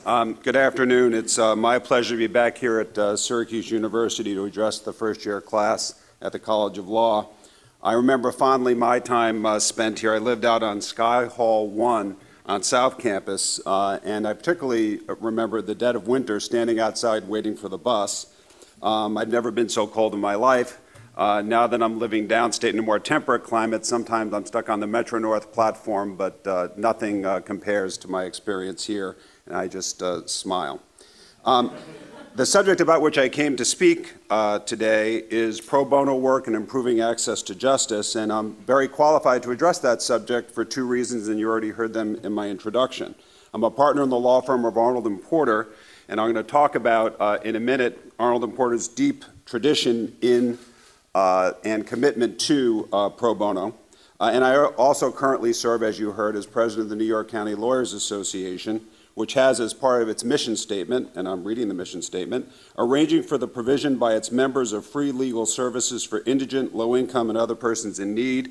Good afternoon. It's my pleasure to be back here at Syracuse University to address the first-year class at the College of Law. I remember fondly my time spent here. I lived out on Sky Hall 1 on South Campus, and I particularly remember the dead of winter standing outside waiting for the bus. I'd never been so cold in my life. Now that I'm living downstate in a more temperate climate, sometimes I'm stuck on the Metro North platform, but nothing compares to my experience here, and I just smile. The subject about which I came to speak today is pro bono work and improving access to justice, and I'm very qualified to address that subject for two reasons, and you already heard them in my introduction. I'm a partner in the law firm of Arnold & Porter, and I'm going to talk about, in a minute, Arnold & Porter's deep tradition in and commitment to pro bono. And I also currently serve, as you heard, as president of the New York County Lawyers Association, which has as part of its mission statement, and I'm reading the mission statement, arranging for the provision by its members of free legal services for indigent, low-income, and other persons in need,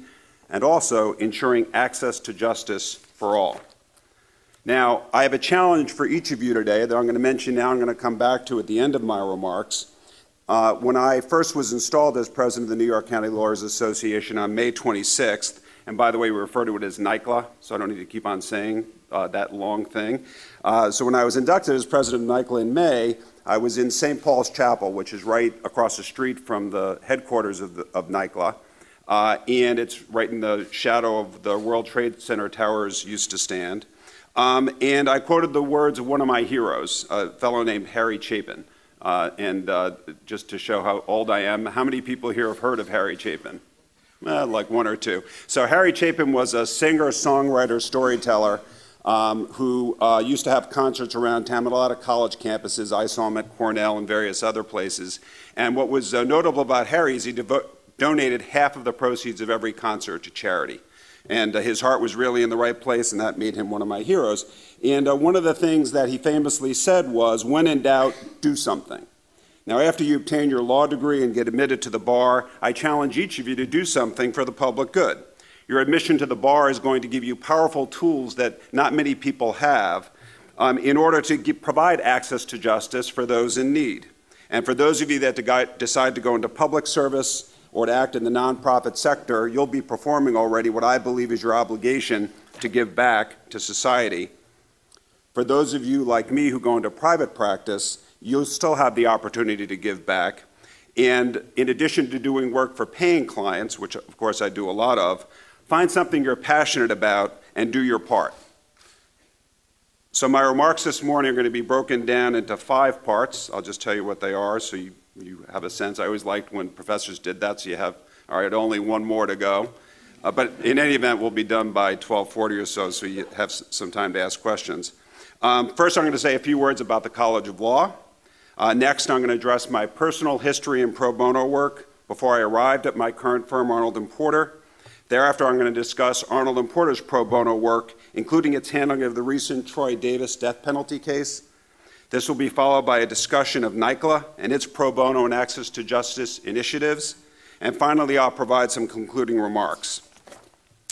and also ensuring access to justice for all. Now, I have a challenge for each of you today that I'm going to mention now, I'm going to come back to at the end of my remarks. When I first was installed as president of the New York County Lawyers Association on May 26th, and by the way, we refer to it as NYCLA, so I don't need to keep on saying that long thing. So when I was inducted as president of NYCLA in May, I was in St. Paul's Chapel, which is right across the street from the headquarters of NYCLA, and it's right in the shadow of the World Trade Center towers used to stand. And I quoted the words of one of my heroes, a fellow named Harry Chapin. Just to show how old I am, how many people here have heard of Harry Chapin? Like one or two. So Harry Chapin was a singer, songwriter, storyteller who used to have concerts around town at a lot of college campuses. I saw him at Cornell and various other places. And what was notable about Harry is he donated half of the proceeds of every concert to charity. And his heart was really in the right place, and that made him one of my heroes. And one of the things that he famously said was, when in doubt, do something. Now, after you obtain your law degree and get admitted to the bar, I challenge each of you to do something for the public good. Your admission to the bar is going to give you powerful tools that not many people have in order to provide access to justice for those in need. And for those of you that decide to go into public service or to act in the nonprofit sector, you'll be performing already what I believe is your obligation to give back to society. For those of you like me who go into private practice, you'll still have the opportunity to give back. And in addition to doing work for paying clients, which of course I do a lot of, find something you're passionate about and do your part. So my remarks this morning are going to be broken down into 5 parts. I'll just tell you what they are so you have a sense. I always liked when professors did that, so you have, all right, only one more to go. But in any event, we'll be done by 12:40 or so you have some time to ask questions. First, I'm going to say a few words about the College of Law. Next, I'm going to address my personal history in pro bono work before I arrived at my current firm, Arnold & Porter. Thereafter, I'm going to discuss Arnold & Porter's pro bono work, including its handling of the recent Troy Davis death penalty case. This will be followed by a discussion of NYCLA and its pro bono and access to justice initiatives. And finally, I'll provide some concluding remarks.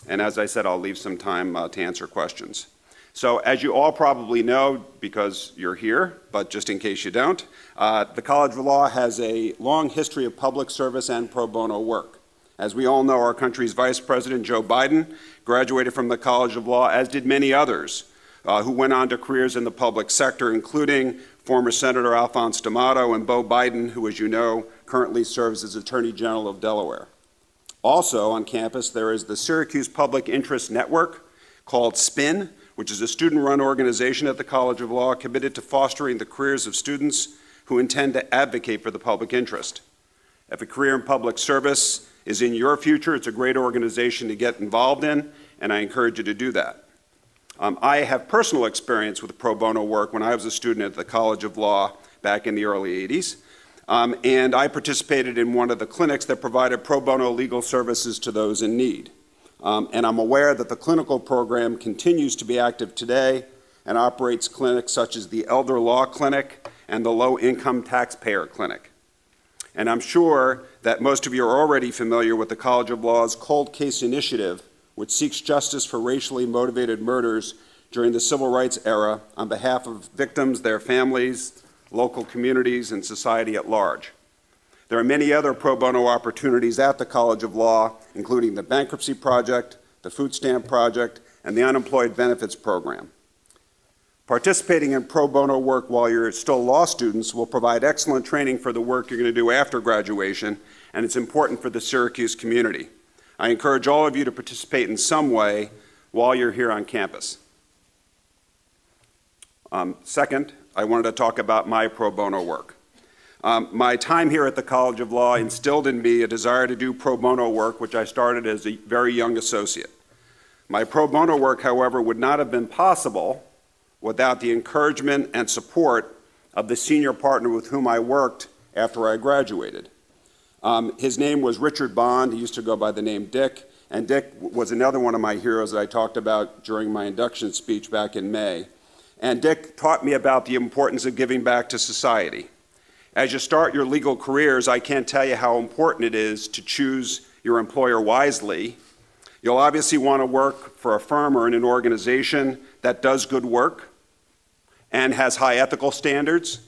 And as I said, I'll leave some time to answer questions. So as you all probably know, because you're here, but just in case you don't, the College of Law has a long history of public service and pro bono work. As we all know, our country's Vice President, Joe Biden, graduated from the College of Law, as did many others who went on to careers in the public sector, including former Senator Alphonse D'Amato and Beau Biden, who, as you know, currently serves as Attorney General of Delaware. Also on campus, there is the Syracuse Public Interest Network, called SPIN, which is a student-run organization at the College of Law committed to fostering the careers of students who intend to advocate for the public interest. If a career in public service is in your future, it's a great organization to get involved in, and I encourage you to do that. I have personal experience with pro bono work when I was a student at the College of Law back in the early 80s, and I participated in one of the clinics that provided pro bono legal services to those in need. And I'm aware that the clinical program continues to be active today and operates clinics such as the Elder Law Clinic and the Low Income Taxpayer Clinic. And I'm sure that most of you are already familiar with the College of Law's Cold Case Initiative, which seeks justice for racially motivated murders during the civil rights era on behalf of victims, their families, local communities, and society at large. There are many other pro bono opportunities at the College of Law, including the Bankruptcy Project, the Food Stamp Project, and the Unemployed Benefits Program. Participating in pro bono work while you're still law students will provide excellent training for the work you're going to do after graduation, and it's important for the Syracuse community. I encourage all of you to participate in some way while you're here on campus. Second, I wanted to talk about my pro bono work. My time here at the College of Law instilled in me a desire to do pro bono work, which I started as a very young associate. My pro bono work, however, would not have been possible without the encouragement and support of the senior partner with whom I worked after I graduated. His name was Richard Bond. He used to go by the name Dick, and Dick was another one of my heroes that I talked about during my induction speech back in May. And Dick taught me about the importance of giving back to society. As you start your legal careers, I can't tell you how important it is to choose your employer wisely. You'll obviously want to work for a firm or in an organization that does good work and has high ethical standards,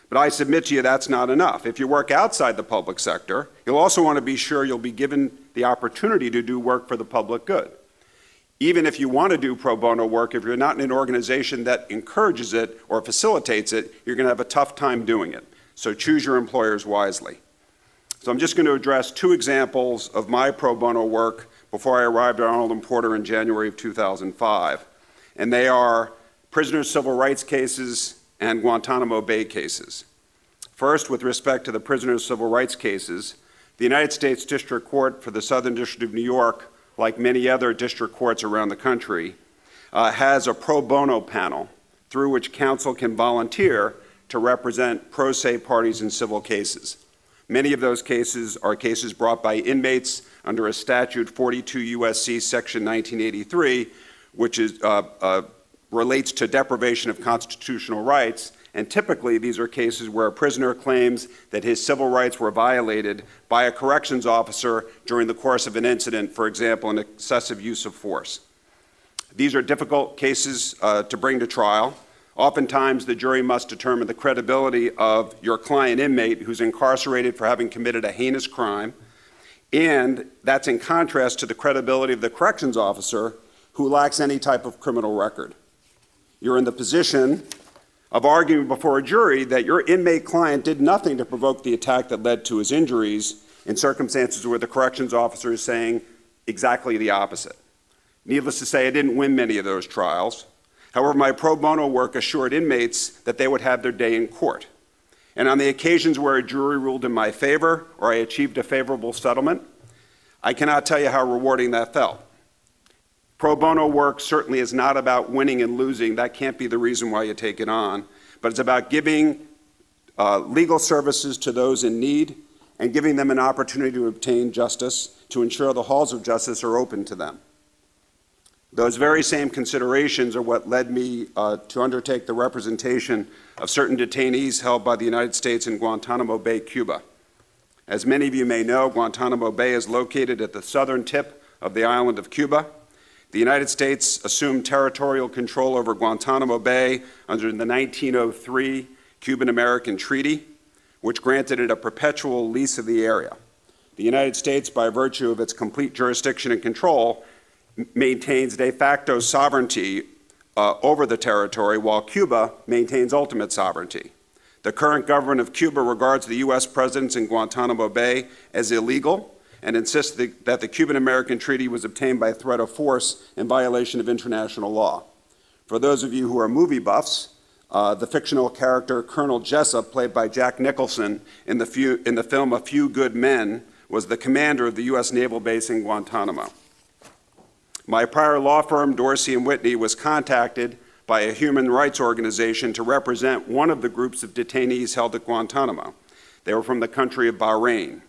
but I submit to you that's not enough. If you work outside the public sector, you'll also want to be sure you'll be given the opportunity to do work for the public good. Even if you want to do pro bono work, if you're not in an organization that encourages it or facilitates it, you're going to have a tough time doing it. So choose your employers wisely. So I'm just going to address two examples of my pro bono work before I arrived at Arnold & Porter in January of 2005. And they are prisoner civil rights cases and Guantanamo Bay cases. First, with respect to the prisoner civil rights cases, the United States District Court for the Southern District of New York, like many other district courts around the country, has a pro bono panel through which counsel can volunteer to represent pro se parties in civil cases. Many of those cases are cases brought by inmates under a statute 42 U.S.C. section 1983, which is relates to deprivation of constitutional rights, and typically these are cases where a prisoner claims that his civil rights were violated by a corrections officer during the course of an incident, for example, an excessive use of force. These are difficult cases to bring to trial. Oftentimes the jury must determine the credibility of your client inmate who's incarcerated for having committed a heinous crime, and that's in contrast to the credibility of the corrections officer who lacks any type of criminal record. You're in the position of arguing before a jury that your inmate client did nothing to provoke the attack that led to his injuries in circumstances where the corrections officer is saying exactly the opposite. Needless to say, I didn't win many of those trials. However, my pro bono work assured inmates that they would have their day in court. And on the occasions where a jury ruled in my favor or I achieved a favorable settlement, I cannot tell you how rewarding that felt. Pro bono work certainly is not about winning and losing. That can't be the reason why you take it on. But it's about giving legal services to those in need and giving them an opportunity to obtain justice, to ensure the halls of justice are open to them. Those very same considerations are what led me to undertake the representation of certain detainees held by the United States in Guantanamo Bay, Cuba. As many of you may know, Guantanamo Bay is located at the southern tip of the island of Cuba. The United States assumed territorial control over Guantanamo Bay under the 1903 Cuban-American Treaty, which granted it a perpetual lease of the area. The United States, by virtue of its complete jurisdiction and control, maintains de facto sovereignty over the territory, while Cuba maintains ultimate sovereignty. The current government of Cuba regards the U.S. presence in Guantanamo Bay as illegal and insists that the Cuban-American Treaty was obtained by threat of force in violation of international law. For those of you who are movie buffs, the fictional character Colonel Jessup, played by Jack Nicholson in the film A Few Good Men, was the commander of the U.S. naval base in Guantanamo. My prior law firm, Dorsey & Whitney, was contacted by a human rights organization to represent one of the groups of detainees held at Guantanamo. They were from the country of Bahrain.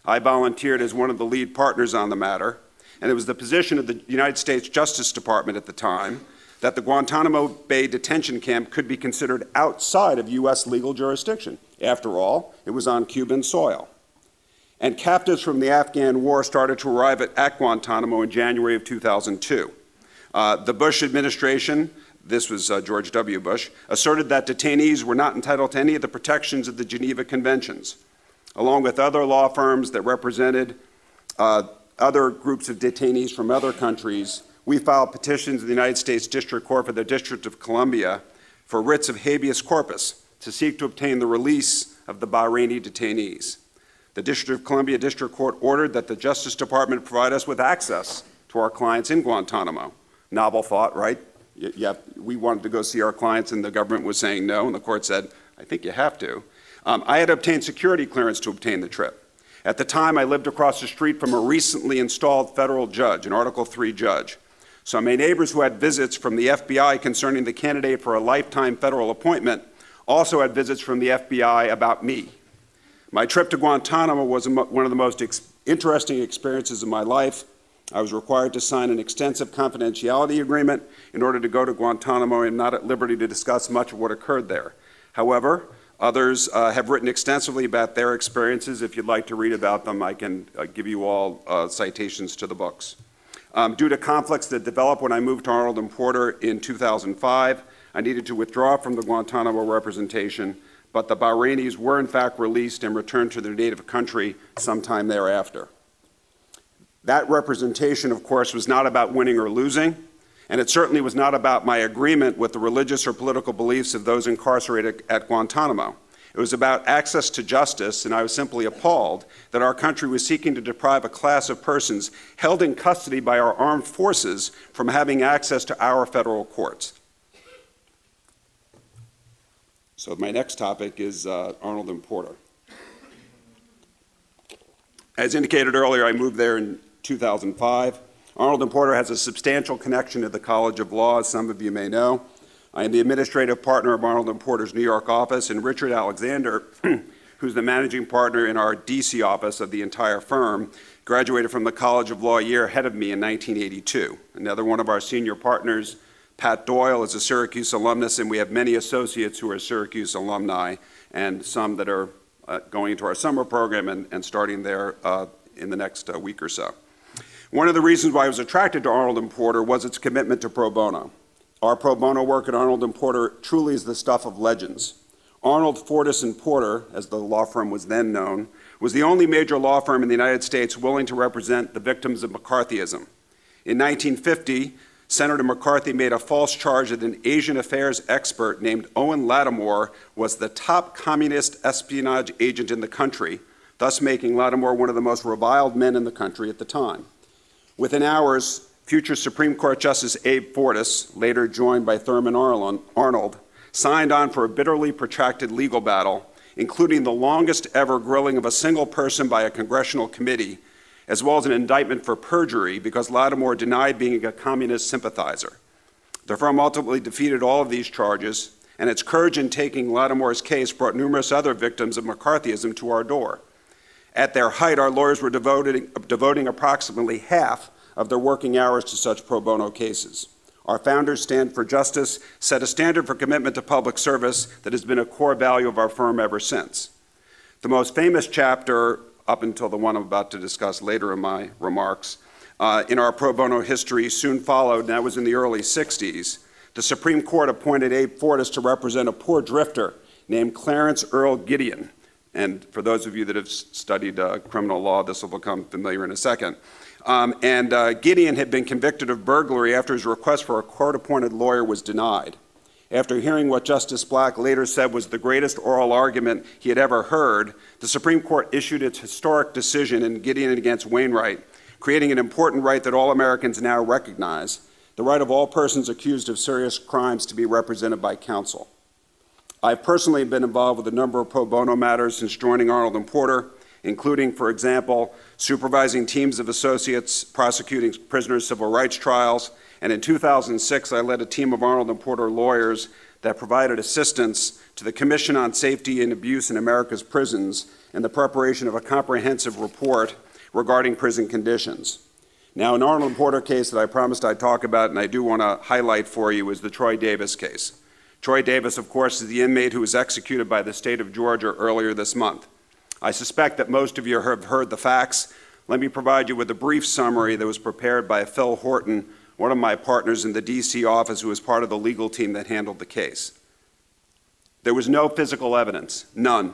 I volunteered as one of the lead partners on the matter, and it was the position of the United States Justice Department at the time that the Guantanamo Bay detention camp could be considered outside of U.S. legal jurisdiction. After all, it was on Cuban soil. And captives from the Afghan war started to arrive at Guantanamo in January of 2002. The Bush administration this was George W. Bush, asserted that detainees were not entitled to any of the protections of the Geneva Conventions. Along with other law firms that represented other groups of detainees from other countries, we filed petitions in the United States District Court for the District of Columbia for writs of habeas corpus to seek to obtain the release of the Bahraini detainees. The District of Columbia District Court ordered that the Justice Department provide us with access to our clients in Guantanamo. Novel thought, right? We wanted to go see our clients and the government was saying no, and the court said, I think you have to. I had obtained security clearance to obtain the trip. At the time, I lived across the street from a recently installed federal judge, an Article III judge. So my neighbors who had visits from the FBI concerning the candidate for a lifetime federal appointment also had visits from the FBI about me. My trip to Guantanamo was one of the most interesting experiences of my life. I was required to sign an extensive confidentiality agreement in order to go to Guantanamo and not at liberty to discuss much of what occurred there. However, others have written extensively about their experiences. If you'd like to read about them, I can give you all citations to the books. Due to conflicts that developed when I moved to Arnold and Porter in 2005, I needed to withdraw from the Guantanamo representation, but the Bahrainis were in fact released and returned to their native country sometime thereafter. That representation, of course, was not about winning or losing, and it certainly was not about my agreement with the religious or political beliefs of those incarcerated at Guantanamo. It was about access to justice, and I was simply appalled that our country was seeking to deprive a class of persons held in custody by our armed forces from having access to our federal courts. So my next topic is Arnold and Porter. As indicated earlier, I moved there in 2005. Arnold and Porter has a substantial connection to the College of Law, as some of you may know. I am the administrative partner of Arnold and Porter's New York office, and Richard Alexander, who's the managing partner in our DC office of the entire firm, graduated from the College of Law a year ahead of me in 1982. Another one of our senior partners, Pat Doyle, is a Syracuse alumnus, and we have many associates who are Syracuse alumni, and some that are going into our summer program and starting there in the next week or so. One of the reasons why I was attracted to Arnold and Porter was its commitment to pro bono. Our pro bono work at Arnold and Porter truly is the stuff of legends. Arnold, Fortas, and Porter, as the law firm was then known, was the only major law firm in the United States willing to represent the victims of McCarthyism. In 1950, Senator McCarthy made a false charge that an Asian affairs expert named Owen Lattimore was the top communist espionage agent in the country, thus making Lattimore one of the most reviled men in the country at the time. Within hours, future Supreme Court Justice Abe Fortas, later joined by Thurman Arnold, signed on for a bitterly protracted legal battle, including the longest ever grilling of a single person by a congressional committee, as well as an indictment for perjury because Lattimore denied being a communist sympathizer. The firm ultimately defeated all of these charges, and its courage in taking Lattimore's case brought numerous other victims of McCarthyism to our door. At their height, our lawyers were devoting approximately half of their working hours to such pro bono cases. Our founders, Stand for Justice, set a standard for commitment to public service that has been a core value of our firm ever since. The most famous chapter, up until the one I'm about to discuss later in my remarks, in our pro bono history soon followed, and that was in the early 60s. The Supreme Court appointed Abe Fortas to represent a poor drifter named Clarence Earl Gideon. And for those of you that have studied criminal law, this will become familiar in a second. Gideon had been convicted of burglary after his request for a court-appointed lawyer was denied. After hearing what Justice Black later said was the greatest oral argument he had ever heard, the Supreme Court issued its historic decision in Gideon against Wainwright, creating an important right that all Americans now recognize, the right of all persons accused of serious crimes to be represented by counsel. I've personally been involved with a number of pro bono matters since joining Arnold and Porter, including, for example, supervising teams of associates prosecuting prisoners' civil rights trials. And in 2006, I led a team of Arnold and Porter lawyers that provided assistance to the Commission on Safety and Abuse in America's Prisons in the preparation of a comprehensive report regarding prison conditions. Now, an Arnold and Porter case that I promised I'd talk about, and I do want to highlight for you, is the Troy Davis case. Troy Davis, of course, is the inmate who was executed by the state of Georgia earlier this month. I suspect that most of you have heard the facts. Let me provide you with a brief summary that was prepared by Phil Horton one of my partners in the DC office who was part of the legal team that handled the case. There was no physical evidence, none.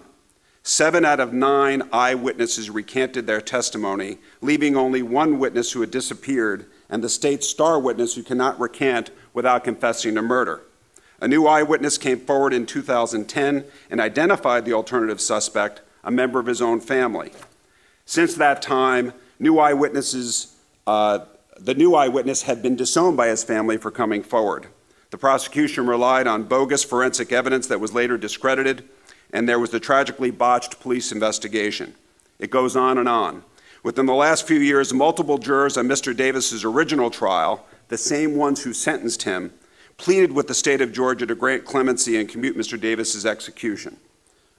7 out of 9 eyewitnesses recanted their testimony, leaving only one witness who had disappeared and the state's star witness who cannot recant without confessing to murder. A new eyewitness came forward in 2010 and identified the alternative suspect, a member of his own family. Since that time, the new eyewitness had been disowned by his family for coming forward. The prosecution relied on bogus forensic evidence that was later discredited, and there was the tragically botched police investigation. It goes on and on. Within the last few years, multiple jurors on Mr. Davis's original trial, the same ones who sentenced him, pleaded with the state of Georgia to grant clemency and commute Mr. Davis's execution.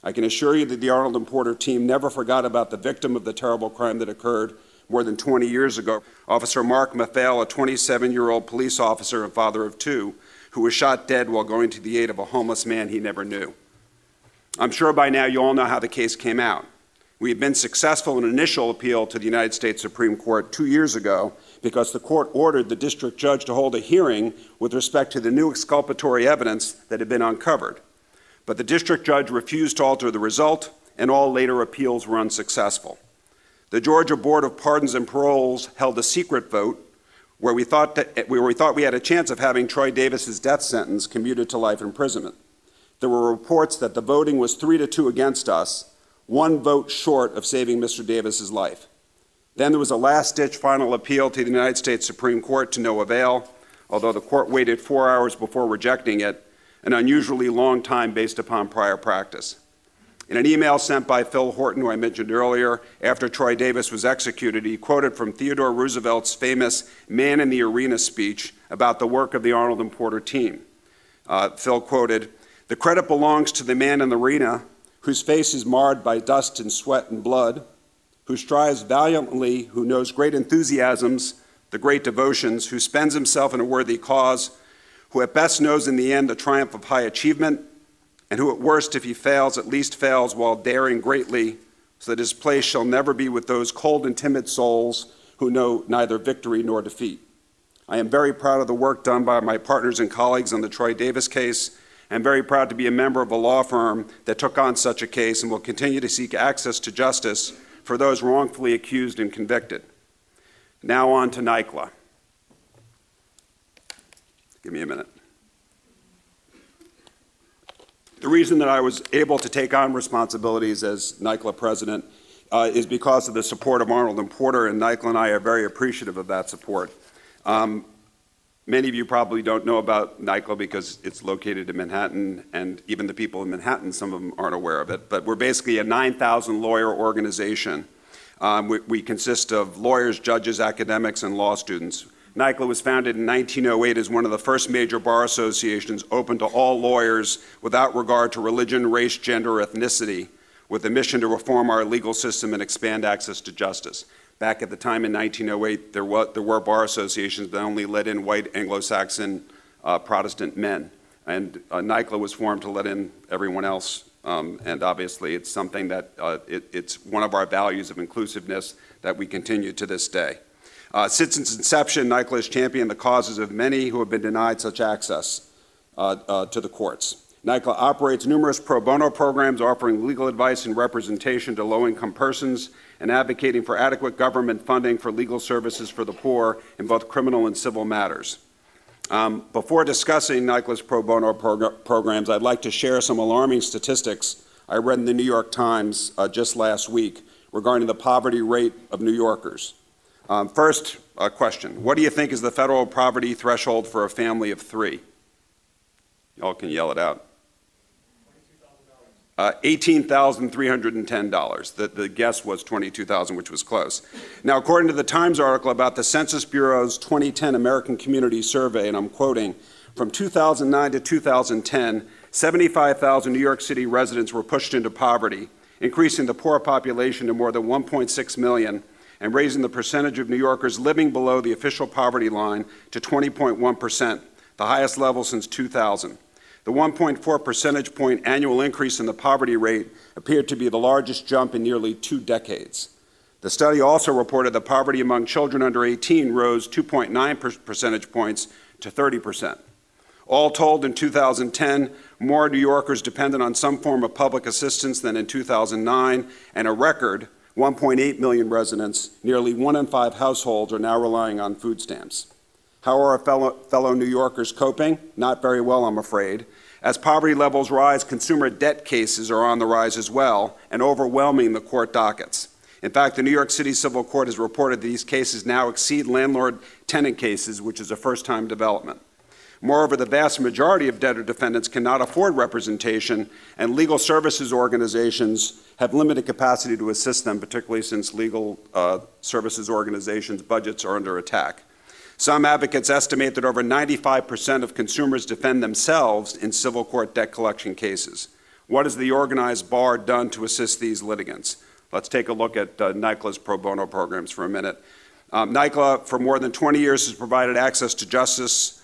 I can assure you that the Arnold and Porter team never forgot about the victim of the terrible crime that occurred more than 20 years ago, Officer Mark Maffale, a 27-year-old police officer and father of 2, who was shot dead while going to the aid of a homeless man he never knew. I'm sure by now you all know how the case came out. We had been successful in an initial appeal to the United States Supreme Court 2 years ago because the court ordered the district judge to hold a hearing with respect to the new exculpatory evidence that had been uncovered. But the district judge refused to alter the result, and all later appeals were unsuccessful. The Georgia Board of Pardons and Paroles held a secret vote where we thought we had a chance of having Troy Davis's death sentence commuted to life imprisonment. There were reports that the voting was 3-2 against us, 1 vote short of saving Mr. Davis's life. Then there was a last-ditch final appeal to the United States Supreme Court to no avail, although the court waited 4 hours before rejecting it, an unusually long time based upon prior practice. In an email sent by Phil Horton, who I mentioned earlier, after Troy Davis was executed, he quoted from Theodore Roosevelt's famous Man in the Arena speech about the work of the Arnold and Porter team. Phil quoted, "The credit belongs to the man in the arena whose face is marred by dust and sweat and blood, who strives valiantly, who knows great enthusiasms, the great devotions, who spends himself in a worthy cause, who at best knows in the end the triumph of high achievement, and who at worst, if he fails, at least fails while daring greatly, so that his place shall never be with those cold and timid souls who know neither victory nor defeat. I am very proud of the work done by my partners and colleagues on the Troy Davis case. I'm very proud to be a member of a law firm that took on such a case and will continue to seek access to justice for those wrongfully accused and convicted." Now on to NYCLA. Give me a minute. The reason that I was able to take on responsibilities as NYCLA president is because of the support of Arnold and Porter, and NYCLA and I are very appreciative of that support. Many of you probably don't know about NYCLA because it's located in Manhattan, and even the people in Manhattan, some of them aren't aware of it, but we're basically a 9,000 lawyer organization. We consist of lawyers, judges, academics, and law students. NYCLA was founded in 1908 as one of the first major bar associations open to all lawyers without regard to religion, race, gender, or ethnicity, with a mission to reform our legal system and expand access to justice. Back at the time in 1908, there were bar associations that only let in white Anglo-Saxon Protestant men. And NYCLA was formed to let in everyone else. And obviously, it's something that it's one of our values of inclusiveness that we continue to this day. Since its inception, NYCLA has championed the causes of many who have been denied such access to the courts. NYCLA operates numerous pro bono programs offering legal advice and representation to low-income persons and advocating for adequate government funding for legal services for the poor in both criminal and civil matters. Before discussing NYCLA's pro bono programs, I'd like to share some alarming statistics I read in the New York Times just last week regarding the poverty rate of New Yorkers. First question, what do you think is the federal poverty threshold for a family of 3? Y'all can yell it out. $18,310. The guess was $22,000, which was close. Now, according to the Times article about the Census Bureau's 2010 American Community Survey, and I'm quoting, from 2009 to 2010, 75,000 New York City residents were pushed into poverty, increasing the poor population to more than 1.6 million and raising the percentage of New Yorkers living below the official poverty line to 20.1%, the highest level since 2000. The 1.4 percentage point annual increase in the poverty rate appeared to be the largest jump in nearly 2 decades. The study also reported that poverty among children under 18 rose 2.9 percentage points to 30%. All told, in 2010, more New Yorkers depended on some form of public assistance than in 2009, and a record 1.8 million residents, nearly 1 in 5 households, are now relying on food stamps. How are our fellow New Yorkers coping? Not very well, I'm afraid. As poverty levels rise, consumer debt cases are on the rise as well and overwhelming the court dockets. In fact, the New York City Civil Court has reported that these cases now exceed landlord-tenant cases, which is a first-time development. Moreover, the vast majority of debtor defendants cannot afford representation, and legal services organizations have limited capacity to assist them, particularly since legal services organizations' budgets are under attack. Some advocates estimate that over 95% of consumers defend themselves in civil court debt collection cases. What has the organized bar done to assist these litigants? Let's take a look at NYCLA's pro bono programs for a minute. NYCLA, for more than 20 years, has provided access to justice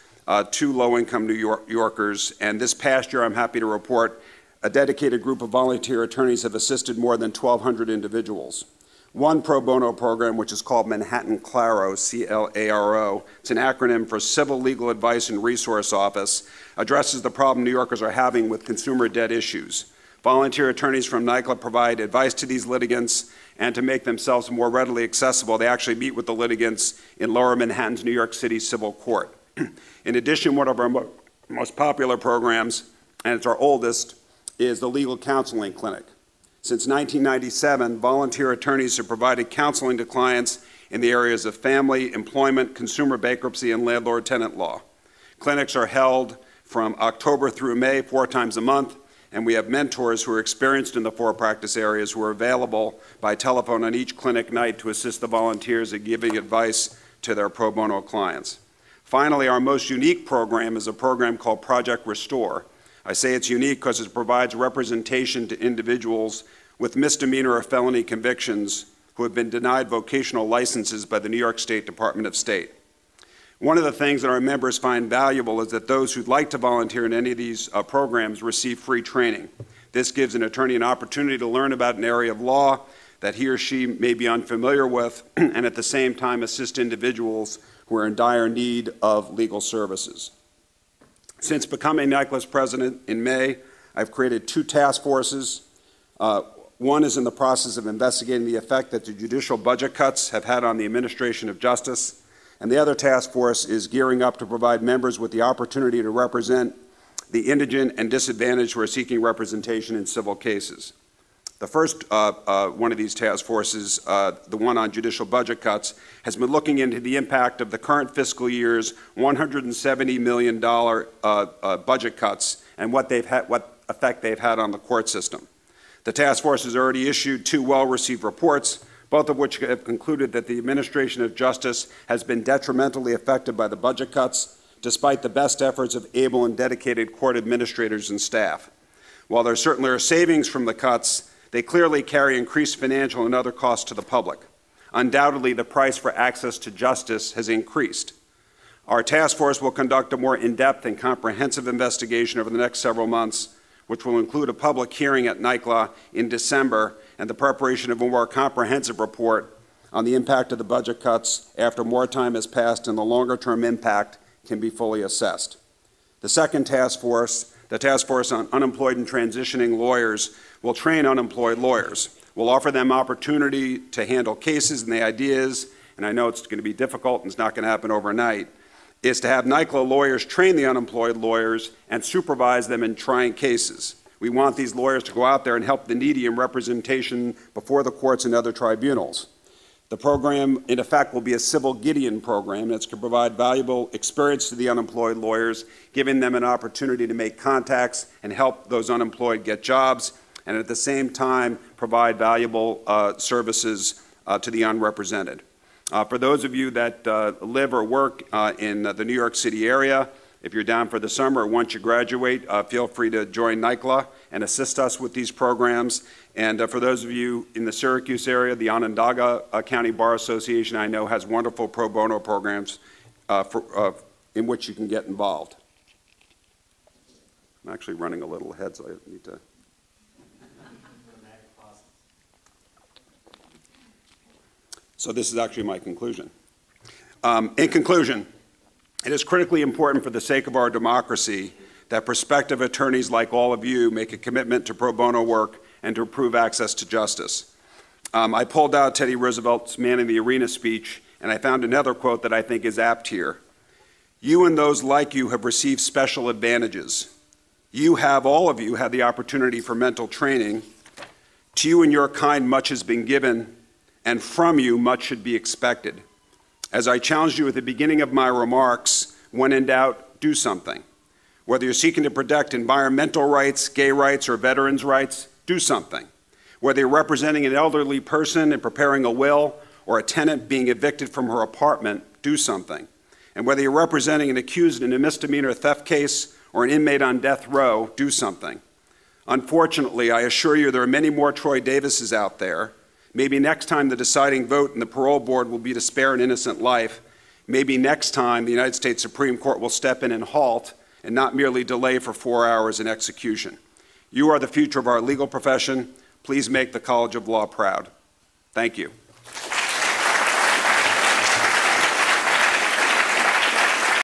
to low-income New Yorkers, and this past year, I'm happy to report, a dedicated group of volunteer attorneys have assisted more than 1,200 individuals. One pro bono program, which is called Manhattan CLARO, C-L-A-R-O, it's an acronym for Civil Legal Advice and Resource Office, addresses the problem New Yorkers are having with consumer debt issues. Volunteer attorneys from NYCLA provide advice to these litigants, and to make themselves more readily accessible, they actually meet with the litigants in Lower Manhattan's New York City Civil Court. In addition, one of our most popular programs, and it's our oldest, is the Legal Counseling Clinic. Since 1997, volunteer attorneys have provided counseling to clients in the areas of family, employment, consumer bankruptcy, and landlord-tenant law. Clinics are held from October through May, 4 times a month, and we have mentors who are experienced in the 4 practice areas who are available by telephone on each clinic night to assist the volunteers in giving advice to their pro bono clients. Finally, our most unique program is a program called Project Restore. I say it's unique because it provides representation to individuals with misdemeanor or felony convictions who have been denied vocational licenses by the New York State Department of State. One of the things that our members find valuable is that those who'd like to volunteer in any of these programs receive free training. This gives an attorney an opportunity to learn about an area of law that he or she may be unfamiliar with, and at the same time assist individuals who are in dire need of legal services. Since becoming NYCLA's president in May, I've created 2 task forces. One is in the process of investigating the effect that the judicial budget cuts have had on the administration of justice, and the other task force is gearing up to provide members with the opportunity to represent the indigent and disadvantaged who are seeking representation in civil cases. The first one of these task forces, the one on judicial budget cuts, has been looking into the impact of the current fiscal year's $170 million budget cuts and what effect they've had on the court system. The task force has already issued 2 well-received reports, both of which have concluded that the administration of justice has been detrimentally affected by the budget cuts, despite the best efforts of able and dedicated court administrators and staff. While there certainly are savings from the cuts, they clearly carry increased financial and other costs to the public. Undoubtedly, the price for access to justice has increased. Our task force will conduct a more in-depth and comprehensive investigation over the next several months, which will include a public hearing at NYCLA in December and the preparation of a more comprehensive report on the impact of the budget cuts after more time has passed and the longer-term impact can be fully assessed. The second task force, the task force on unemployed and transitioning lawyers, will train unemployed lawyers. We'll offer them opportunity to handle cases, and the idea is, and I know it's going to be difficult and it's not going to happen overnight, is to have NYCLA lawyers train the unemployed lawyers and supervise them in trying cases. We want these lawyers to go out there and help the needy in representation before the courts and other tribunals. The program, in effect, will be a civil Gideon program that's going to provide valuable experience to the unemployed lawyers, giving them an opportunity to make contacts and help those unemployed get jobs, and at the same time provide valuable services to the unrepresented. For those of you that live or work in the New York City area, if you're down for the summer or once you graduate, feel free to join NYCLA and assist us with these programs. And for those of you in the Syracuse area, the Onondaga County Bar Association, I know, has wonderful pro bono programs in which you can get involved. I'm actually running a little ahead, so I need to. So this is actually my conclusion. In conclusion, it is critically important for the sake of our democracy that prospective attorneys like all of you make a commitment to pro bono work and to improve access to justice. I pulled out Teddy Roosevelt's Man in the Arena speech, and I found another quote that I think is apt here. You and those like you have received special advantages. All of you, have the opportunity for mental training. To you and your kind, much has been given, and from you, much should be expected. As I challenged you at the beginning of my remarks, when in doubt, do something. Whether you're seeking to protect environmental rights, gay rights, or veterans' rights, do something. Whether you're representing an elderly person and preparing a will, or a tenant being evicted from her apartment, do something. And whether you're representing an accused in a misdemeanor theft case or an inmate on death row, do something. Unfortunately, I assure you there are many more Troy Davises out there. Maybe next time the deciding vote in the parole board will be to spare an innocent life. Maybe next time the United States Supreme Court will step in and halt and not merely delay for 4 hours in execution. You are the future of our legal profession. Please make the College of Law proud. Thank you.